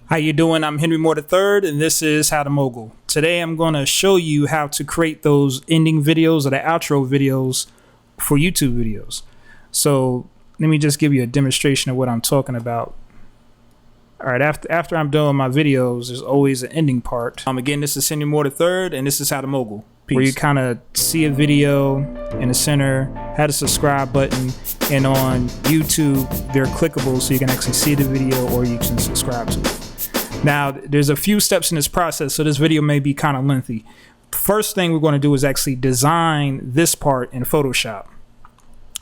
How you doing? I'm Henry Moore III, and this is How to Mogul. Today I'm going to show you how to create those ending videos or the outro videos for YouTube videos. So let me just give you a demonstration of what I'm talking about. All right, after I'm done with my videos, there's always an ending part. Again, this is Henry Moore III, and this is How to Mogul. Peace. Where you kind of see a video in the center, have a subscribe button, and on YouTube, they're clickable so you can actually see the video or you can subscribe to it. Now, there's a few steps in this process, so this video may be kind of lengthy. First thing we're going to do is actually design this part in Photoshop.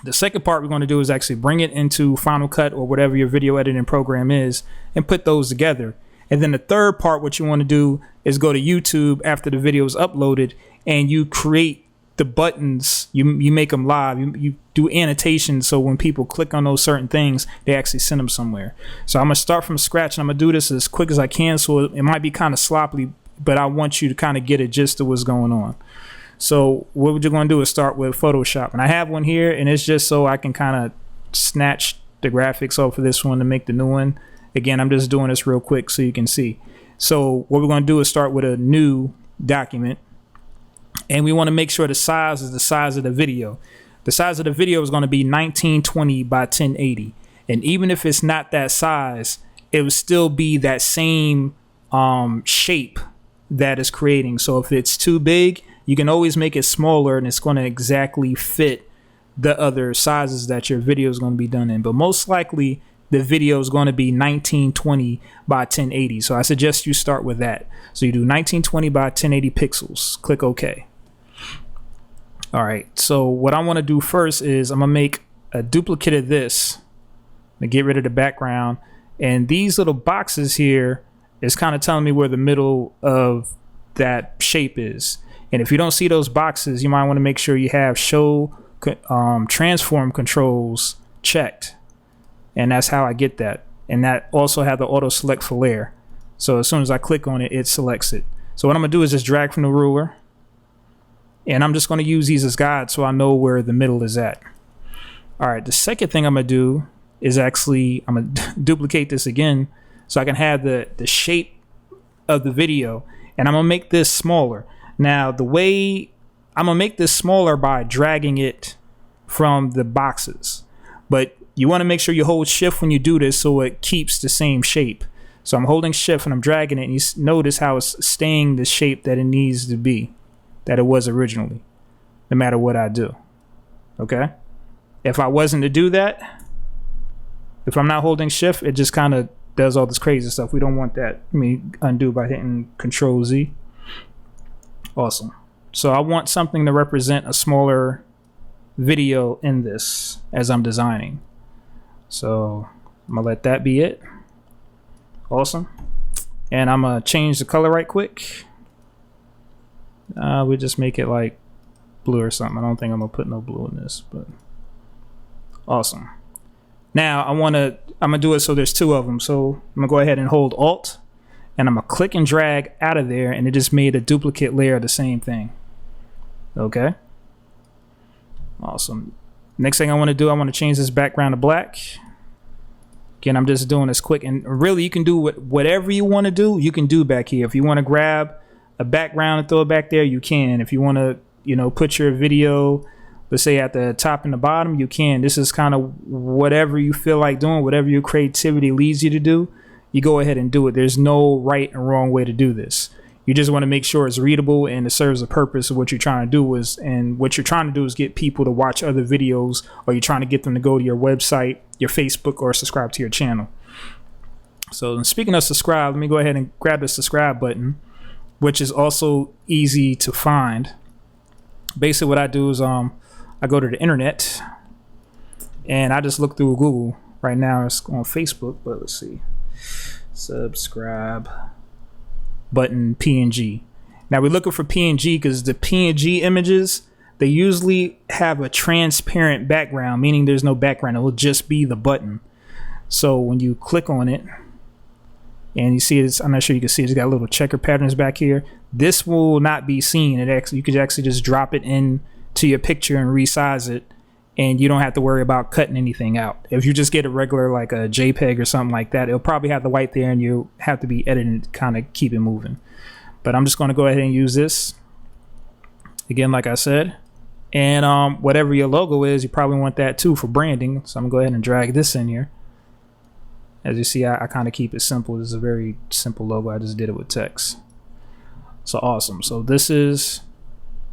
The second part we're going to do is actually bring it into Final Cut or whatever your video editing program is and put those together. And then the third part, what you want to do is go to YouTube after the video is uploaded and you create the buttons, you make them live, you do annotations so when people click on those certain things, they actually send them somewhere. So I'm going to start from scratch and I'm going to do this as quick as I can, so it might be kind of sloppy, but I want you to kind of get a gist of what's going on. So what you're going to do is start with Photoshop, and I have one here, and it's just so I can kind of snatch the graphics off of this one to make the new one. Again, I'm just doing this real quick so you can see. So what we're going to do is start with a new document, and we want to make sure the size is the size of the video. The size of the video is going to be 1920 by 1080, and even if it's not that size, it will still be that same shape that is creating. So if it's too big, you can always make it smaller and it's going to exactly fit the other sizes that your video is going to be done in. But most likely the video is going to be 1920 by 1080. So I suggest you start with that. So you do 1920 by 1080 pixels. Click OK. All right. So what I want to do first is I'm going to make a duplicate of this and get rid of the background. And these little boxes here is kind of telling me where the middle of that shape is. And if you don't see those boxes, you might want to make sure you have show transform controls checked. And that's how I get that. And that also have the auto select for layer. So as soon as I click on it, it selects it. So what I'm going to do is just drag from the ruler. And I'm just going to use these as guides so I know where the middle is at. All right, the second thing I'm going to do is actually, I'm going to duplicate this again so I can have the shape of the video. And I'm going to make this smaller. Now, the way I'm going to make this smaller by dragging it from the boxes. But you want to make sure you hold shift when you do this so it keeps the same shape. So I'm holding shift and I'm dragging it, and you notice how it's staying the shape that it needs to be, that it was originally, no matter what I do. Okay? If I wasn't to do that, if I'm not holding shift, it just kind of does all this crazy stuff. We don't want that. Let me undo by hitting Control Z. Awesome. So I want something to represent a smaller video in this as I'm designing. So I'm gonna let that be it. Awesome. And I'm gonna change the color right quick. We just make it like blue or something. I don't think I'm gonna put no blue in this, but awesome. Now I'm gonna do it so there's two of them. So I'm gonna go ahead and hold Alt, and I'm gonna click and drag out of there, and it just made a duplicate layer of the same thing. Okay. Awesome. Next thing I want to do, I want to change this background to black. Again, I'm just doing this quick, and really you can do whatever you want to do, you can do back here. If you want to grab a background and throw it back there, you can. If you want to, put your video, let's say at the top and the bottom, you can. This is kind of whatever you feel like doing, whatever your creativity leads you to do, you go ahead and do it. There's no right and wrong way to do this. You just want to make sure it's readable and it serves the purpose of what you're trying to do and what you're trying to do is get people to watch other videos, or you're trying to get them to go to your website, your Facebook, or subscribe to your channel. So speaking of subscribe, let me go ahead and grab the subscribe button, which is also easy to find. Basically what I do is I go to the internet and I just look through Google. Right now it's on Facebook, but let's see. Subscribe button PNG. Now we're looking for PNG because the PNG images, they usually have a transparent background, meaning there's no background. It will just be the button. So when you click on it and you see it's, I'm not sure you can see it's got little checker patterns back here. This will not be seen. You could actually just drop it in to your picture and resize it, and you don't have to worry about cutting anything out. If you just get a regular like a JPEG or something like that, it'll probably have the white there and you'll have to be editing to kind of keep it moving. But I'm just going to go ahead and use this again, like I said. And whatever your logo is, you probably want that too for branding. So I'm gonna go ahead and drag this in here. As you see, I kind of keep it simple. This is a very simple logo. I just did it with text. So awesome. So this is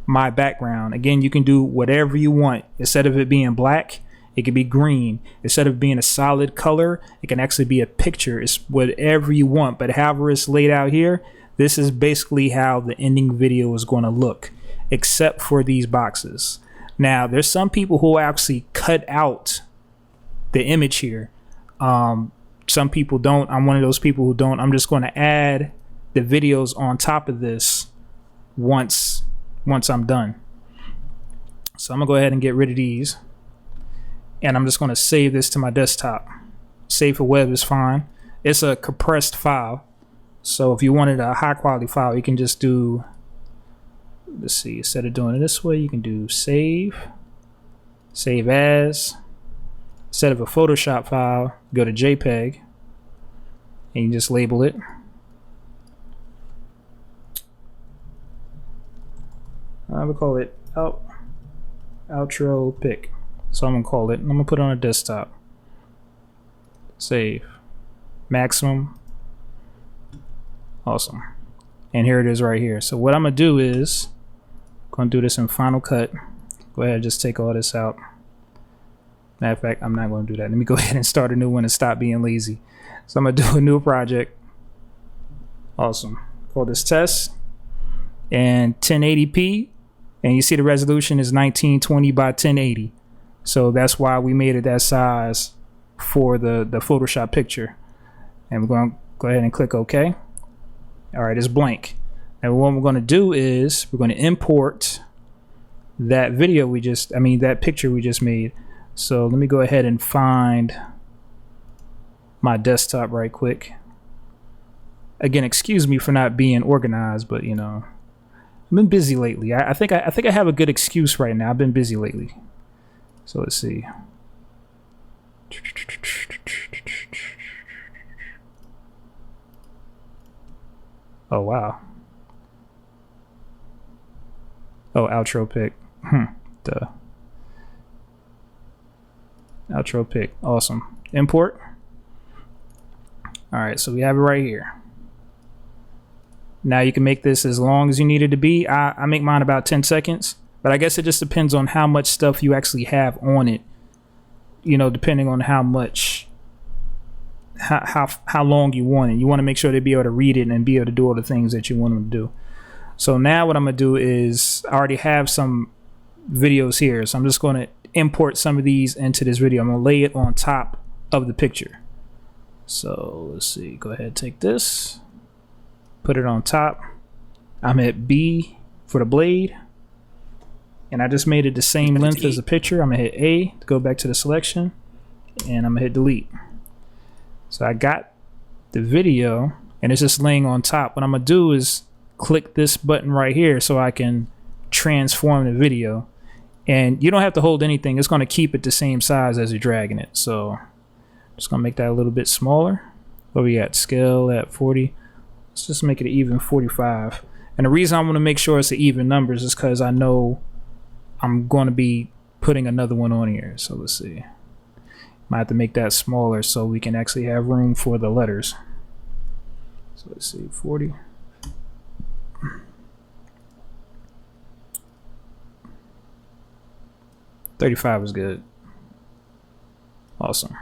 my background. Again, you can do whatever you want. Instead of it being black, it can be green. Instead of being a solid color, it can actually be a picture. It's whatever you want. But however it's laid out here, this is basically how the ending video is going to look, except for these boxes. Now, there's some people who actually cut out the image here. Some people don't. I'm one of those people who don't. I'm just going to add the videos on top of this once I'm done. So I'm gonna go ahead and get rid of these, and I'm just going to save this to my desktop. Save for web is fine. It's a compressed file, so if you wanted a high quality file, you can just do, let's see, instead of doing it this way, you can do save as. Instead of a Photoshop file, go to JPEG and you just label it. I would call it outro pic. So I'm gonna call it, I'm gonna put it on a desktop. Save. Maximum. Awesome. And here it is right here. So what I'm gonna do is, I'm gonna do this in Final Cut. Go ahead and just take all this out. Matter of fact, I'm not going to do that. Let me go ahead and start a new one and stop being lazy. So I'm going to do a new project. Awesome. Call this test. And 1080p. And you see the resolution is 1920 by 1080. So that's why we made it that size for the Photoshop picture. And we're going to go ahead and click OK. All right, it's blank. And what we're going to do is we're going to import that that picture we just made. So let me go ahead and find my desktop right quick. Again, excuse me for not being organized, but you know, I've been busy lately. I think I have a good excuse right now. I've been busy lately. So let's see. Oh wow. Oh, outro pic. Duh. Outro pic. Awesome. Import. All right, so we have it right here. Now you can make this as long as you need it to be. I make mine about 10 seconds, but I guess it just depends on how much stuff you actually have on it. You know, depending on how much, how long you want it. You want to make sure to be able to read it and be able to do all the things that you want them to do. So now what I'm gonna do is, I already have some videos here, so I'm just going to import some of these into this video. I'm gonna lay it on top of the picture. So let's see, go ahead, take this, put it on top. I'm at B for the blade, and I just made it the same length as the picture. I'm gonna hit A to go back to the selection, and I'm gonna hit delete. So I got the video and it's just laying on top. What I'm gonna do is click this button right here so I can transform the video. And you don't have to hold anything. It's going to keep it the same size as you're dragging it. So just going to make that a little bit smaller. What we got? Scale at 40. Let's just make it an even 45. And the reason I want to make sure it's an even numbers is because I know I'm going to be putting another one on here. So let's see. Might have to make that smaller so we can actually have room for the letters. So let's see, 40. $35 is good. Awesome.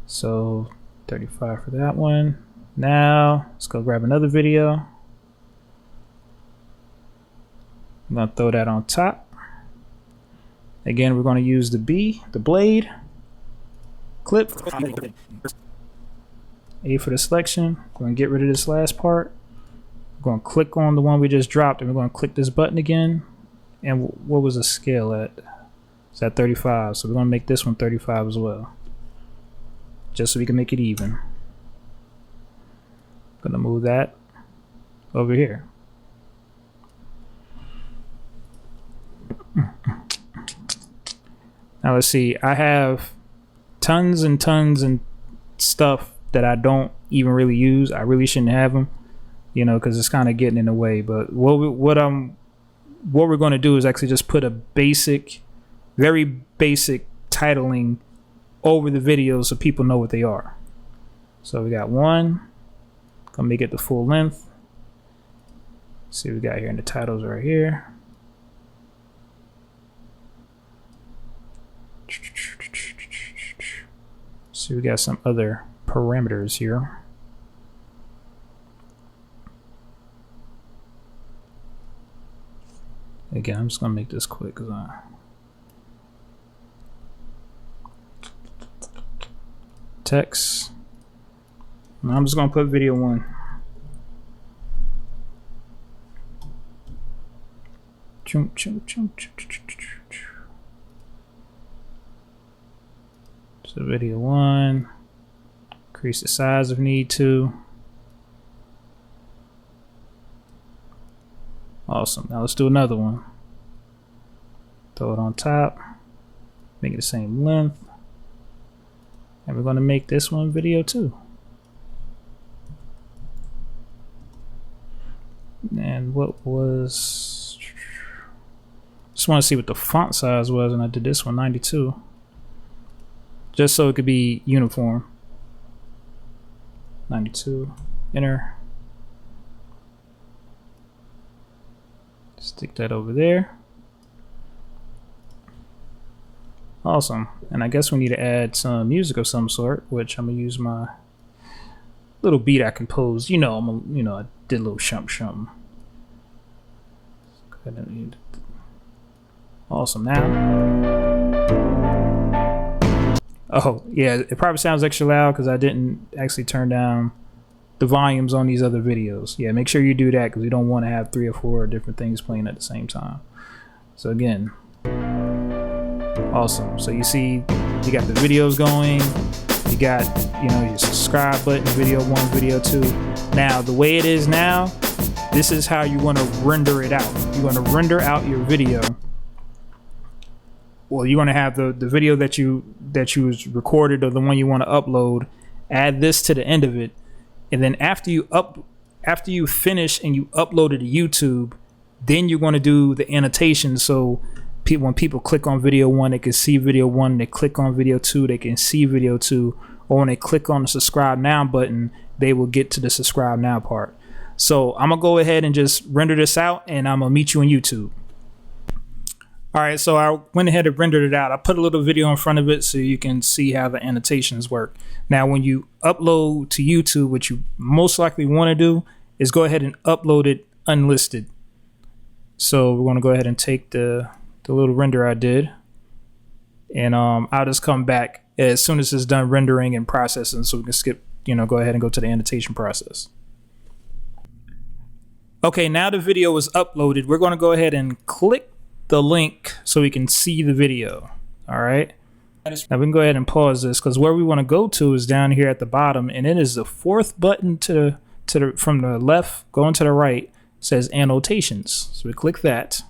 So 35 for that one. Now let's go grab another video. I'm gonna throw that on top. Again, we're gonna use the B, the blade, clip, A for the selection. We're gonna get rid of this last part. We're gonna click on the one we just dropped, and we're gonna click this button again. And what was the scale at? It's at 35, so we're gonna make this one 35 as well, just so we can make it even. Gonna move that over here. Now let's see. I have tons and tons and stuff that I don't even really use. I really shouldn't have them, you know, because it's kind of getting in the way. But what we're going to do is actually just put a basic, very basic titling over the videos so people know what they are. So we got one. Gonna make it the full length. Let's see what we got here in the titles right here. So we got some other parameters here. Again, I'm just gonna make this quick because text. And I'm just gonna put video 1. So video 1. Increase the size if need to. Awesome. Now let's do another one. Throw it on top. Make it the same length. And we're going to make this one video 2. And what was... Just want to see what the font size was, and I did this one 92. Just so it could be uniform. 92. Enter. Stick that over there. Awesome. And I guess we need to add some music of some sort, which I'm gonna use my little beat I composed. You know, I did a little shump. Awesome. Now. Oh yeah, it probably sounds extra loud because I didn't actually turn down the volumes on these other videos. Yeah, make sure you do that because we don't want to have 3 or 4 different things playing at the same time. So again, awesome. So you see, you got the videos going. You got, you know, your subscribe button, video 1, video 2. Now the way it is now, this is how you want to render it out. You want to render out your video. Well, you're going to have the video that you was recorded or the one you want to upload. Add this to the end of it, and then after you finish and you upload it to YouTube, then you're going to do the annotations. So when people click on video 1, they can see video 1. They click on video 2, they can see video 2. Or when they click on the subscribe now button, they will get to the subscribe now part. So I'm gonna go ahead and just render this out, and I'm gonna meet you on YouTube. All right, so I went ahead and rendered it out. I put a little video in front of it so you can see how the annotations work. Now, when you upload to YouTube, what you most likely want to do is go ahead and upload it unlisted. So we're going to go ahead and take the little render I did, and I'll just come back as soon as it's done rendering and processing, so we can skip, you know, go ahead and go to the annotation process. Okay, now the video is uploaded. We're going to go ahead and click the link so we can see the video. All right, now we can go ahead and pause this because where we want to go to is down here at the bottom, and it is the 4th button from the left going to the right. It says Annotations. So we click that,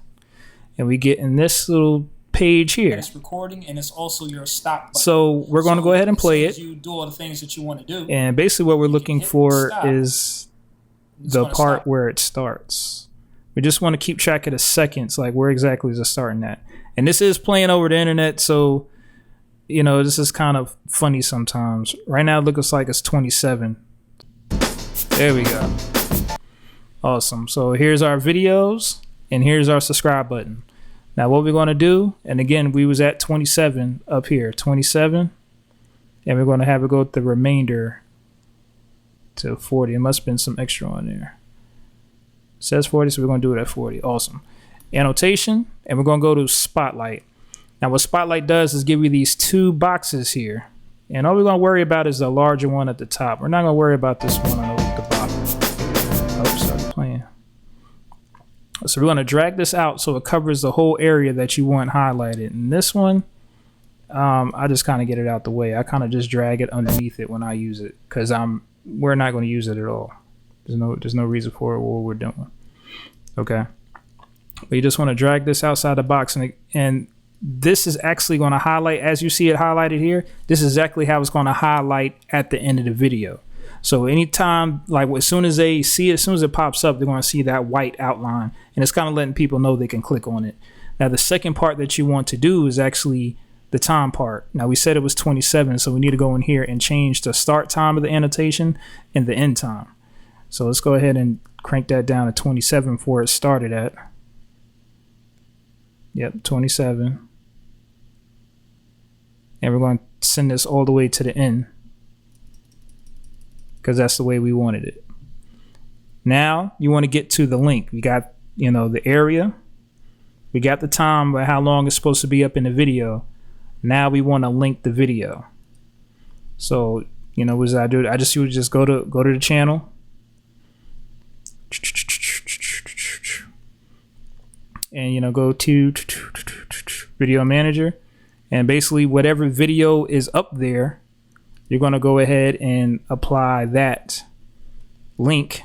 and we get in this little page here. It's recording, and it's also your stop button. So we're going to go ahead and play it. You do all the things that you want to do, and basically what we're looking for is the part where it starts. We just want to keep track of the seconds, like where exactly is it starting at. And this is playing over the internet, so, you know, this is kind of funny sometimes. Right now it looks like it's 27. There we go. Awesome. So here's our videos, and here's our subscribe button. Now what we're going to do, and again, we was at 27 up here, 27, and we're going to have it go with the remainder to 40. It must have been some extra on there. It says 40, so we're going to do it at 40. Awesome. Annotation, and we're going to go to Spotlight. Now what Spotlight does is give you these 2 boxes here, and all we're going to worry about is the larger one at the top. We're not going to worry about this one on the bottom. Oh, sorry, playing. So we're going to drag this out so it covers the whole area that you want highlighted. And this one, I just kind of get it out the way. I kind of just drag it underneath it when I use it, because we're not going to use it at all. There's no reason for it or what we're doing. Okay, but you just want to drag this outside the box, and this is actually going to highlight, as you see it highlighted here, this is exactly how it's going to highlight at the end of the video. So anytime, like as soon as they see it, as soon as it pops up, they're going to see that white outline, and it's kind of letting people know they can click on it. Now the second part that you want to do is actually the time part. Now we said it was 27, so we need to go in here and change the start time of the annotation and the end time. So let's go ahead and crank that down to 27 for where it started at. Yep, 27. And we're going to send this all the way to the end, because that's the way we wanted it. Now you want to get to the link. We got, you know, the area. We got the time, but how long it's supposed to be up in the video. Now we want to link the video. So, you know, what does I do? I just would just go to the channel. And, you know, go to video manager, and basically whatever video is up there, you're going to go ahead and apply that link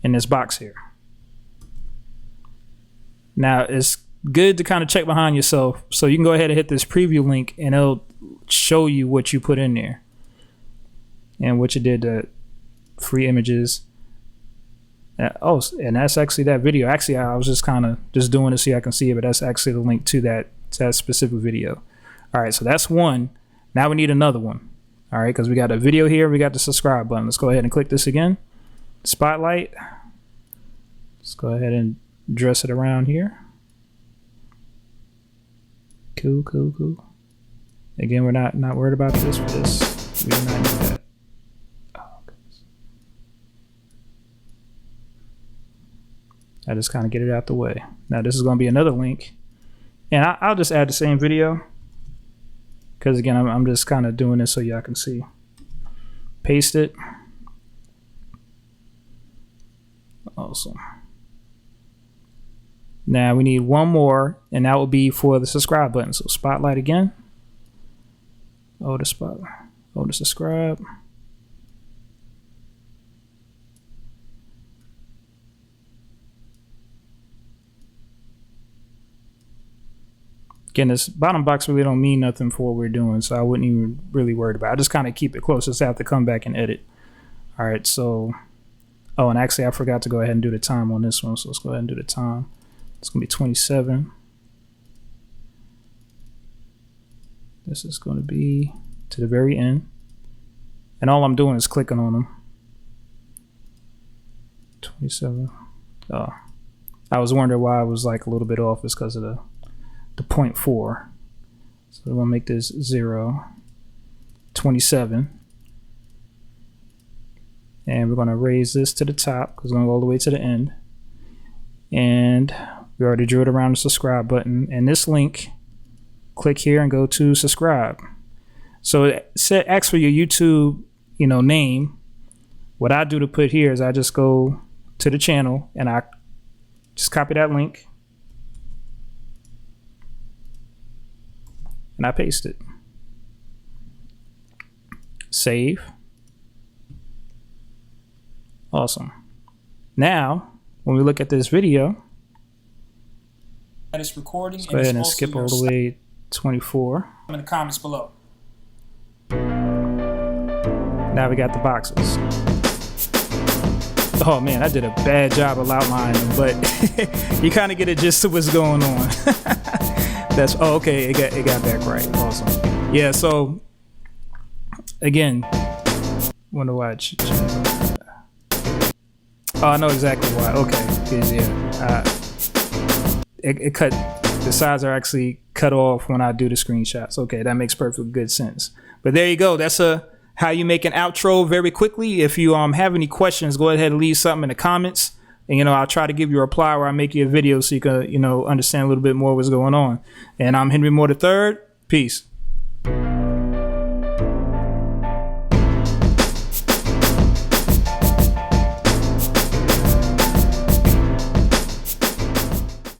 in this box here. Now it's good to kind of check behind yourself, so you can go ahead and hit this preview link and it'll show you what you put in there and what you did to free images. Oh, and that's actually that video. Actually, I was just kind of just doing it so I can see it, but that's actually the link to that specific video. All right, so that's one. Now we need another one. All right, because we got a video here, we got the subscribe button. Let's go ahead and click this again. Spotlight. Let's go ahead and dress it around here. Cool, cool, cool. Again, we're not worried about this for this. We do not need that. I just kind of get it out the way. Now this is going to be another link, and I'll just add the same video, because again I'm just kind of doing this so y'all can see. Paste it. Awesome. Now we need one more, and that will be for the subscribe button. So spotlight again. Oh, the spotlight. Oh, the subscribe. Again, this bottom box really don't mean nothing for what we're doing, so I wouldn't even really worry about it. I just kind of keep it close. Just have to come back and edit. All right, so, oh, and actually I forgot to go ahead and do the time on this one, so let's go ahead and do the time. It's gonna be 27. This is gonna be to the very end, and all I'm doing is clicking on them. 27. Oh, I was wondering why I was like a little bit off. It's because of the 0.4. So we're gonna make this 0, 27, and we're gonna raise this to the top because we're gonna go all the way to the end. And we already drew it around the subscribe button, and this link, click here and go to subscribe. So it asks for your YouTube, you know, name. What I do to put here is I just go to the channel and I just copy that link and I paste it. Save. Awesome. Now, when we look at this video, it's recording. Let's go ahead and skip all the way 24. In the comments below. Now we got the boxes. Oh man, I did a bad job of outlining them, but you kind of get a gist of what's going on. That's okay. It got back right. Awesome. Yeah. So again, wonder why. Oh, I know exactly why. Okay, because yeah, it cut. The sides are actually cut off when I do the screenshots. Okay, that makes perfect good sense. But there you go. That's how you make an outro very quickly. If you have any questions, go ahead and leave something in the comments, and I'll try to give you a reply where I make you a video so you can understand a little bit more what's going on. And I'm Henry Moore III. Peace.